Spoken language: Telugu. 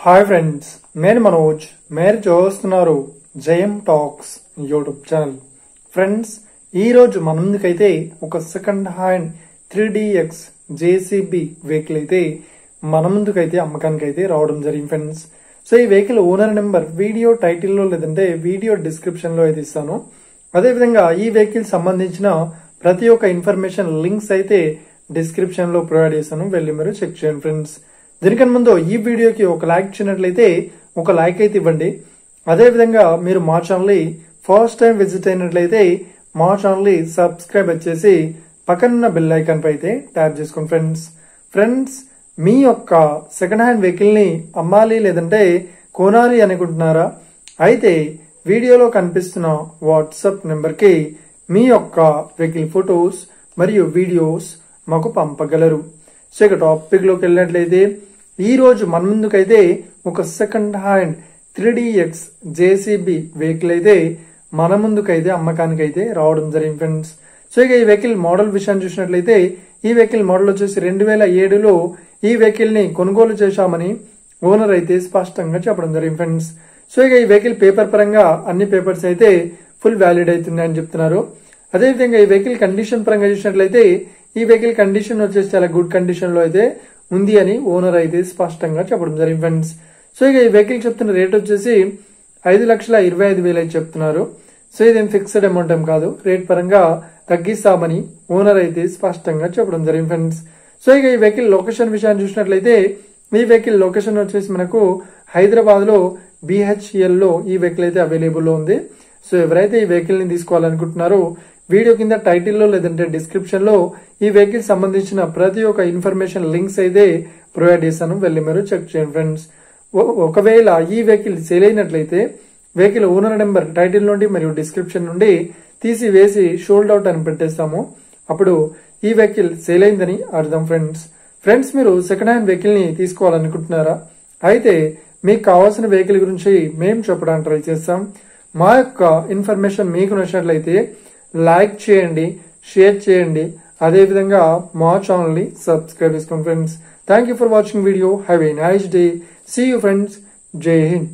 హాయ్ ఫ్రెండ్స్, నేను మనోజ్. మీరు చూస్తున్నారు జయం టాక్స్ యూట్యూబ్ ఛానల్. ఫ్రెండ్స్, ఈ రోజు మన ముందుకైతే ఒక second hand 3DX JCB vehicle అయితే మన ముందుకైతే అమ్మకానికి అయితే రావడం జరిగింది ఫ్రెండ్స్. సో ఈ వెహికల్ ఓనర్ నెంబర్ వీడియో టైటిల్లో లేదంటే వీడియో డిస్క్రిప్షన్ లో అయితే ఇస్తాను. అదేవిధంగా ఈ వెహికల్ సంబంధించిన ప్రతి ఒక్క ఇన్ఫర్మేషన్ లింక్స్ అయితే డిస్క్రిప్షన్ లో ప్రొవైడ్ చేశాను, వెళ్ళి మీరు చెక్ చేయండి ఫ్రెండ్స్. దీనికన్నా ముందు ఈ వీడియోకి ఒక లైక్ ఇచ్చినట్లయితే ఒక లైక్ అయితే ఇవ్వండి. అదేవిధంగా మీరు మా ఛానల్ ఫస్ట్ టైం విజిట్ అయినట్లయితే మా ఛానల్ సబ్స్క్రైబ్ చేసి పక్కనున్న బెల్ ఐకాన్ పై అయితే ట్యాప్ చేసుకోండి ఫ్రెండ్స్. మీ యొక్క సెకండ్ హ్యాండ్ వెహికల్ ని అమ్మాలి లేదంటే కొనాలి అనుకుంటున్నారా? అయితే వీడియోలో కనిపిస్తున్న వాట్సాప్ నెంబర్ కి మీ యొక్క వెహికల్ ఫొటోస్ మరియు వీడియోస్ మాకు పంపగలరు. సో ఇక టాపిక్ లోకి వెళ్ళినట్లయితే ఈ రోజు మన ముందుకైతే ఒక second hand 3DX JCB vehicle అయితే మన ముందుకైతే అమ్మకానికి అయితే రావడం జరిగింది ఫ్రెండ్స్. సో ఇక ఈ వెహికల్ మోడల్ విషయాన్ని చూసినట్లయితే ఈ వెహికల్ మోడల్ వచ్చేసి 2007లో ఈ వెహికల్ ని కొనుగోలు చేశామని ఓనర్ అయితే స్పష్టంగా చెప్పడం జరిగింది ఫ్రెండ్స్. సో ఇక ఈ వెహికల్ పేపర్ పరంగా అన్ని పేపర్స్ అయితే ఫుల్ వ్యాలిడ్ అవుతున్నాయని చెప్తున్నారు. అదేవిధంగా ఈ వెహికల్ కండిషన్ పరంగా చూసినట్లయితే ఈ వెహికల్ కండిషన్ వచ్చేసి చాలా గుడ్ కండిషన్ లో అయితే ఉంది అని ఓనర్ అయితే స్పష్టంగా చెప్పడం జరిగింది ఫ్రెండ్స్. సో ఇక ఈ వెహికల్ చెప్తున్న రేట్ వచ్చేసి 5,25,000 అయితే చెప్తున్నారు. సో ఇదేం ఫిక్స్డ్ అమౌంట్ ఏం కాదు, రేట్ పరంగా తగ్గిస్తామని ఓనర్ అయితే స్పష్టంగా చెప్పడం జరిగింది ఫ్రెండ్స్. సో ఇక ఈ వెహికల్ లొకేషన్ విషయాన్ని చూసినట్లయితే ఈ వెహికల్ లొకేషన్ వచ్చేసి మనకు హైదరాబాద్ లో BHEL లో ఈ వెహికల్ అయితే అవైలబుల్ లో ఉంది. సో ఎవరైతే ఈ వెహికల్ ని తీసుకోవాలనుకుంటున్నారో వీడియో కింద టైటిల్లో లేదంటే డిస్క్రిప్షన్ లో ఈ వెహికల్ సంబంధించిన ప్రతి ఒక్క ఇన్ఫర్మేషన్ లింక్స్ అయితే ప్రొవైడ్ చేశాను, వెళ్ళి మీరు చెక్ చేయండి ఫ్రెండ్స్. ఒకవేళ ఈ వెహికల్ సేల్ అయినట్లయితే వెహికల్ ఓనర్ నెంబర్ టైటిల్ నుండి మరియు డిస్క్రిప్షన్ నుండి తీసివేసి షోల్డ్ అవుట్ అని పెట్టేస్తాము. అప్పుడు ఈ వెహికల్ సేల్ అయిందని అర్థం ఫ్రెండ్స్. మీరు సెకండ్ హ్యాండ్ వెహికల్ ని తీసుకోవాలనుకుంటున్నారా? అయితే మీకు కావాల్సిన వెహికల్ గురించి మేము చెప్పడానికి ట్రై చేస్తాం. మా యొక్క ఇన్ఫర్మేషన్ మీకు నచ్చినట్లయితే లైక్ చేయండి, షేర్ చేయండి, అదేవిధంగా మా ఛానల్ ని సబ్స్క్రైబ్ చేసుకోండి friends. Thank you for watching video. Have a nice day. See you friends. జై హింద్.